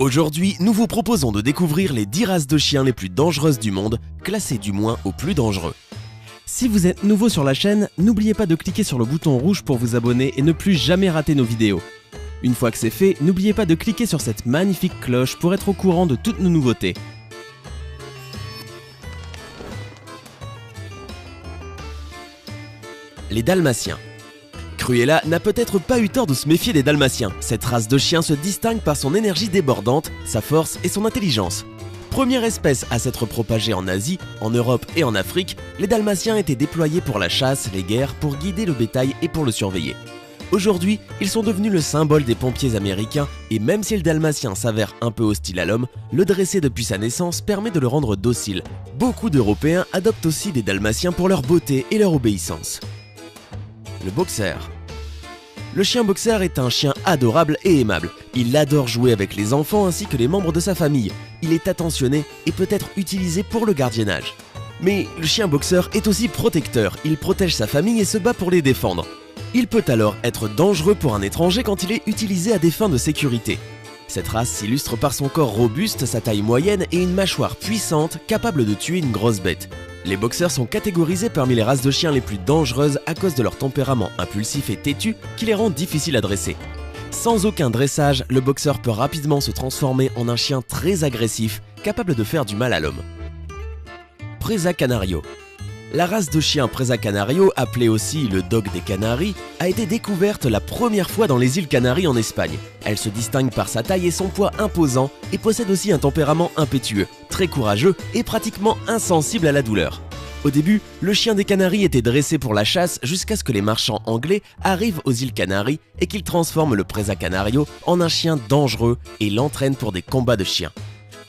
Aujourd'hui, nous vous proposons de découvrir les 10 races de chiens les plus dangereuses du monde, classées du moins aux plus dangereux. Si vous êtes nouveau sur la chaîne, n'oubliez pas de cliquer sur le bouton rouge pour vous abonner et ne plus jamais rater nos vidéos. Une fois que c'est fait, n'oubliez pas de cliquer sur cette magnifique cloche pour être au courant de toutes nos nouveautés. Les Dalmatiens. Cruella n'a peut-être pas eu tort de se méfier des Dalmatiens. Cette race de chiens se distingue par son énergie débordante, sa force et son intelligence. Première espèce à s'être propagée en Asie, en Europe et en Afrique, les Dalmatiens étaient déployés pour la chasse, les guerres, pour guider le bétail et pour le surveiller. Aujourd'hui, ils sont devenus le symbole des pompiers américains et même si le Dalmatien s'avère un peu hostile à l'homme, le dresser depuis sa naissance permet de le rendre docile. Beaucoup d'Européens adoptent aussi des Dalmatiens pour leur beauté et leur obéissance. Le boxer. Le chien boxer est un chien adorable et aimable. Il adore jouer avec les enfants ainsi que les membres de sa famille. Il est attentionné et peut être utilisé pour le gardiennage. Mais le chien boxer est aussi protecteur. Il protège sa famille et se bat pour les défendre. Il peut alors être dangereux pour un étranger quand il est utilisé à des fins de sécurité. Cette race s'illustre par son corps robuste, sa taille moyenne et une mâchoire puissante capable de tuer une grosse bête. Les boxers sont catégorisés parmi les races de chiens les plus dangereuses à cause de leur tempérament impulsif et têtu qui les rend difficiles à dresser. Sans aucun dressage, le boxer peut rapidement se transformer en un chien très agressif, capable de faire du mal à l'homme. Presa Canario. La race de chien Presa Canario, appelée aussi le dog des Canaries, a été découverte la première fois dans les îles Canaries en Espagne. Elle se distingue par sa taille et son poids imposant et possède aussi un tempérament impétueux, très courageux et pratiquement insensible à la douleur. Au début, le chien des Canaries était dressé pour la chasse jusqu'à ce que les marchands anglais arrivent aux îles Canaries et qu'ils transforment le Presa Canario en un chien dangereux et l'entraînent pour des combats de chiens.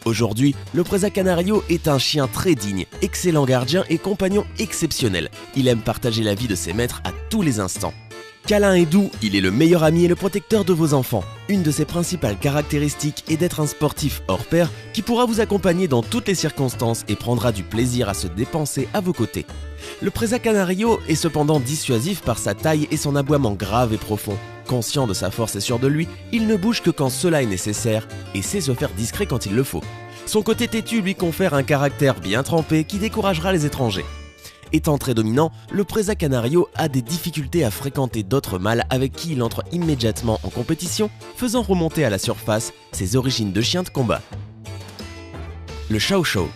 Aujourd'hui, le Presa Canario est un chien très digne, excellent gardien et compagnon exceptionnel. Il aime partager la vie de ses maîtres à tous les instants. Câlin et doux, il est le meilleur ami et le protecteur de vos enfants. Une de ses principales caractéristiques est d'être un sportif hors pair qui pourra vous accompagner dans toutes les circonstances et prendra du plaisir à se dépenser à vos côtés. Le Presa Canario est cependant dissuasif par sa taille et son aboiement grave et profond. Conscient de sa force et sûr de lui, il ne bouge que quand cela est nécessaire et sait se faire discret quand il le faut. Son côté têtu lui confère un caractère bien trempé qui découragera les étrangers. Étant très dominant, le Presa Canario a des difficultés à fréquenter d'autres mâles avec qui il entre immédiatement en compétition, faisant remonter à la surface ses origines de chien de combat. Le Chow Chow.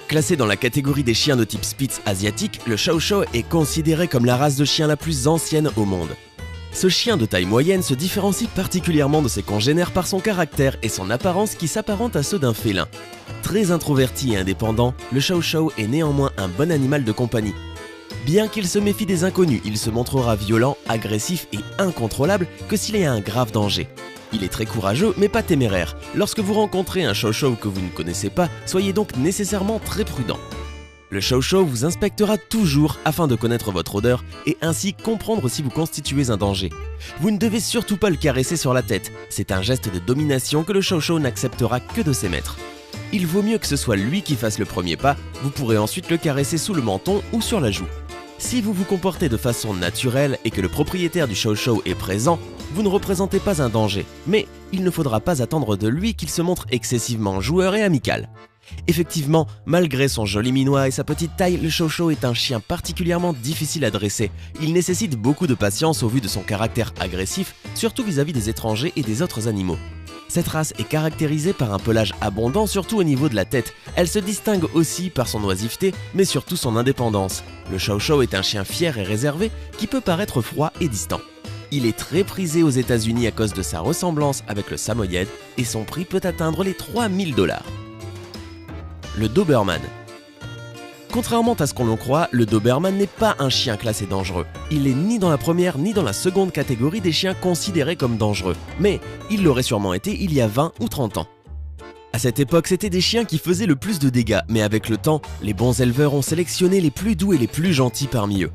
Classé dans la catégorie des chiens de type Spitz asiatique, le Chow Chow est considéré comme la race de chien la plus ancienne au monde. Ce chien de taille moyenne se différencie particulièrement de ses congénères par son caractère et son apparence qui s'apparente à ceux d'un félin. Très introverti et indépendant, le Chow Chow est néanmoins un bon animal de compagnie. Bien qu'il se méfie des inconnus, il se montrera violent, agressif et incontrôlable que s'il est à un grave danger. Il est très courageux mais pas téméraire. Lorsque vous rencontrez un Chow Chow que vous ne connaissez pas, soyez donc nécessairement très prudent. Le Chow Chow vous inspectera toujours afin de connaître votre odeur et ainsi comprendre si vous constituez un danger. Vous ne devez surtout pas le caresser sur la tête, c'est un geste de domination que le Chow Chow n'acceptera que de ses maîtres. Il vaut mieux que ce soit lui qui fasse le premier pas, vous pourrez ensuite le caresser sous le menton ou sur la joue. Si vous vous comportez de façon naturelle et que le propriétaire du Chow Chow est présent, vous ne représentez pas un danger, mais il ne faudra pas attendre de lui qu'il se montre excessivement joueur et amical. Effectivement, malgré son joli minois et sa petite taille, le Chow Chow est un chien particulièrement difficile à dresser. Il nécessite beaucoup de patience au vu de son caractère agressif, surtout vis-à-vis des étrangers et des autres animaux. Cette race est caractérisée par un pelage abondant, surtout au niveau de la tête. Elle se distingue aussi par son oisiveté, mais surtout son indépendance. Le Chow Chow est un chien fier et réservé qui peut paraître froid et distant. Il est très prisé aux États-Unis à cause de sa ressemblance avec le Samoyed et son prix peut atteindre les $3000. Le Doberman. Contrairement à ce qu'on en croit, le Doberman n'est pas un chien classé dangereux. Il n'est ni dans la première ni dans la seconde catégorie des chiens considérés comme dangereux. Mais il l'aurait sûrement été il y a 20 ou 30 ans. À cette époque, c'était des chiens qui faisaient le plus de dégâts, mais avec le temps, les bons éleveurs ont sélectionné les plus doux et les plus gentils parmi eux.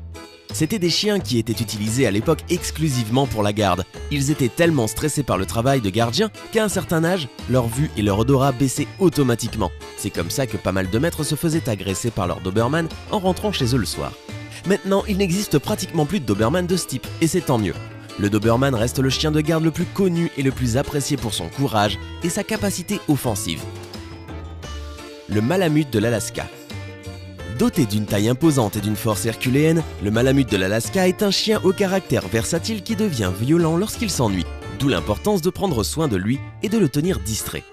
C'était des chiens qui étaient utilisés à l'époque exclusivement pour la garde. Ils étaient tellement stressés par le travail de gardien qu'à un certain âge, leur vue et leur odorat baissaient automatiquement. C'est comme ça que pas mal de maîtres se faisaient agresser par leur Doberman en rentrant chez eux le soir. Maintenant, il n'existe pratiquement plus de Doberman de ce type, et c'est tant mieux. Le Doberman reste le chien de garde le plus connu et le plus apprécié pour son courage et sa capacité offensive. Le Malamute de l'Alaska. Doté d'une taille imposante et d'une force herculéenne, le Malamute de l'Alaska est un chien au caractère versatile qui devient violent lorsqu'il s'ennuie, d'où l'importance de prendre soin de lui et de le tenir distrait.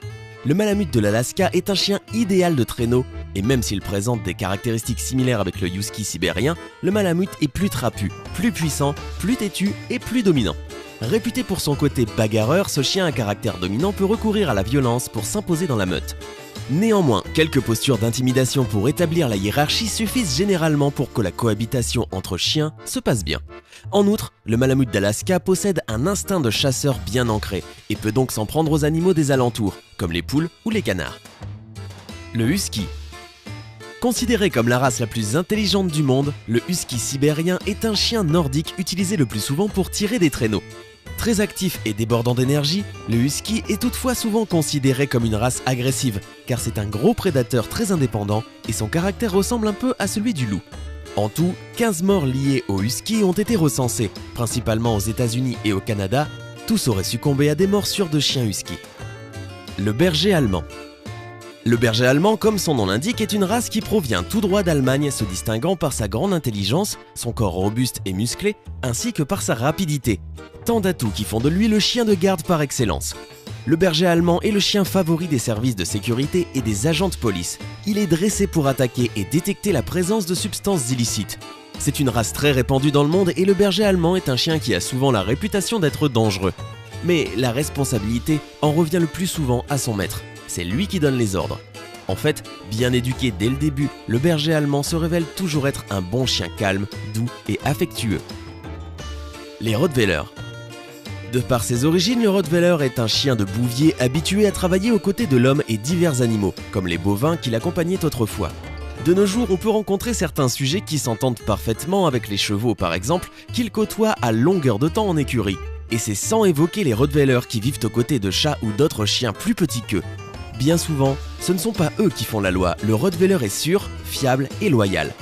Le Malamute de l'Alaska est un chien idéal de traîneau, et même s'il présente des caractéristiques similaires avec le Husky sibérien, le Malamute est plus trapu, plus puissant, plus têtu et plus dominant. Réputé pour son côté bagarreur, ce chien à caractère dominant peut recourir à la violence pour s'imposer dans la meute. Néanmoins, quelques postures d'intimidation pour établir la hiérarchie suffisent généralement pour que la cohabitation entre chiens se passe bien. En outre, le Malamute d'Alaska possède un instinct de chasseur bien ancré et peut donc s'en prendre aux animaux des alentours, comme les poules ou les canards. Le Husky. Considéré comme la race la plus intelligente du monde, le Husky sibérien est un chien nordique utilisé le plus souvent pour tirer des traîneaux. Très actif et débordant d'énergie, le Husky est toutefois souvent considéré comme une race agressive, car c'est un gros prédateur très indépendant et son caractère ressemble un peu à celui du loup. En tout, 15 morts liés au Husky ont été recensés, principalement aux États-Unis et au Canada. Tous auraient succombé à des morsures de chiens Husky. Le Berger allemand. Le berger allemand, comme son nom l'indique, est une race qui provient tout droit d'Allemagne, se distinguant par sa grande intelligence, son corps robuste et musclé, ainsi que par sa rapidité. Tant d'atouts qui font de lui le chien de garde par excellence. Le berger allemand est le chien favori des services de sécurité et des agents de police. Il est dressé pour attaquer et détecter la présence de substances illicites. C'est une race très répandue dans le monde et le berger allemand est un chien qui a souvent la réputation d'être dangereux. Mais la responsabilité en revient le plus souvent à son maître. C'est lui qui donne les ordres. En fait, bien éduqué dès le début, le berger allemand se révèle toujours être un bon chien calme, doux et affectueux. Les Rottweilers. De par ses origines, le Rottweiler est un chien de bouvier habitué à travailler aux côtés de l'homme et divers animaux, comme les bovins qui l'accompagnaient autrefois. De nos jours, on peut rencontrer certains sujets qui s'entendent parfaitement avec les chevaux par exemple, qu'ils côtoient à longueur de temps en écurie. Et c'est sans évoquer les Rottweilers qui vivent aux côtés de chats ou d'autres chiens plus petits qu'eux. Bien souvent, ce ne sont pas eux qui font la loi, le Rottweiler est sûr, fiable et loyal.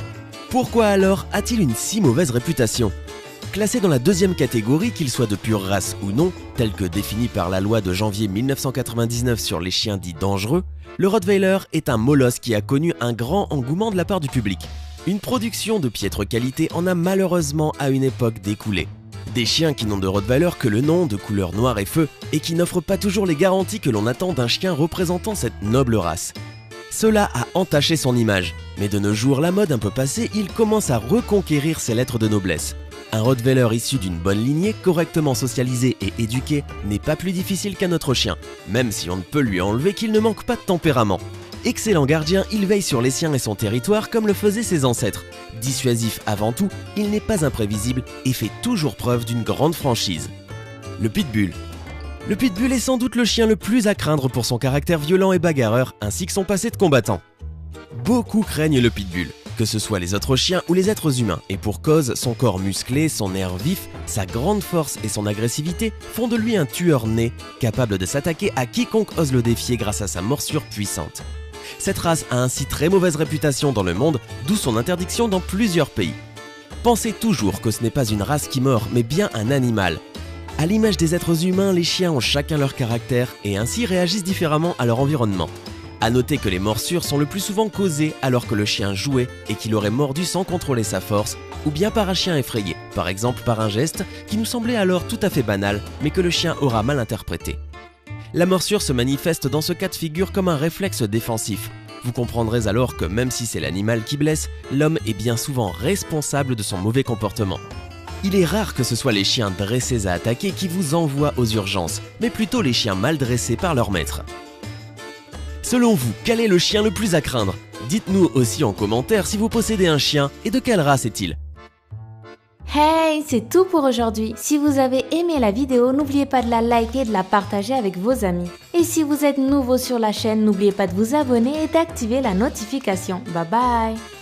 Pourquoi alors a-t-il une si mauvaise réputation ? Classé dans la deuxième catégorie, qu'il soit de pure race ou non, tel que défini par la loi de janvier 1999 sur les chiens dits dangereux, le Rottweiler est un molosse qui a connu un grand engouement de la part du public. Une production de piètre qualité en a malheureusement à une époque découlé. Des chiens qui n'ont de Rottweiler que le nom, de couleur noire et feu, et qui n'offrent pas toujours les garanties que l'on attend d'un chien représentant cette noble race. Cela a entaché son image, mais de nos jours, la mode un peu passée, il commence à reconquérir ses lettres de noblesse. Un Rottweiler issu d'une bonne lignée, correctement socialisé et éduqué, n'est pas plus difficile qu'un autre chien, même si on ne peut lui enlever qu'il ne manque pas de tempérament. Excellent gardien, il veille sur les siens et son territoire comme le faisaient ses ancêtres. Dissuasif avant tout, il n'est pas imprévisible et fait toujours preuve d'une grande franchise. Le Pitbull. Le Pitbull est sans doute le chien le plus à craindre pour son caractère violent et bagarreur, ainsi que son passé de combattant. Beaucoup craignent le Pitbull, que ce soit les autres chiens ou les êtres humains, et pour cause, son corps musclé, son air vif, sa grande force et son agressivité font de lui un tueur né, capable de s'attaquer à quiconque ose le défier grâce à sa morsure puissante. Cette race a ainsi très mauvaise réputation dans le monde, d'où son interdiction dans plusieurs pays. Pensez toujours que ce n'est pas une race qui mord, mais bien un animal. À l'image des êtres humains, les chiens ont chacun leur caractère et ainsi réagissent différemment à leur environnement. A noter que les morsures sont le plus souvent causées alors que le chien jouait et qu'il aurait mordu sans contrôler sa force, ou bien par un chien effrayé, par exemple par un geste qui nous semblait alors tout à fait banal, mais que le chien aura mal interprété. La morsure se manifeste dans ce cas de figure comme un réflexe défensif. Vous comprendrez alors que même si c'est l'animal qui blesse, l'homme est bien souvent responsable de son mauvais comportement. Il est rare que ce soit les chiens dressés à attaquer qui vous envoient aux urgences, mais plutôt les chiens mal dressés par leur maître. Selon vous, quel est le chien le plus à craindre? Dites-nous aussi en commentaire si vous possédez un chien et de quelle race est-il? Hey, c'est tout pour aujourd'hui. Si vous avez aimé la vidéo, n'oubliez pas de la liker et de la partager avec vos amis. Et si vous êtes nouveau sur la chaîne, n'oubliez pas de vous abonner et d'activer la notification. Bye bye!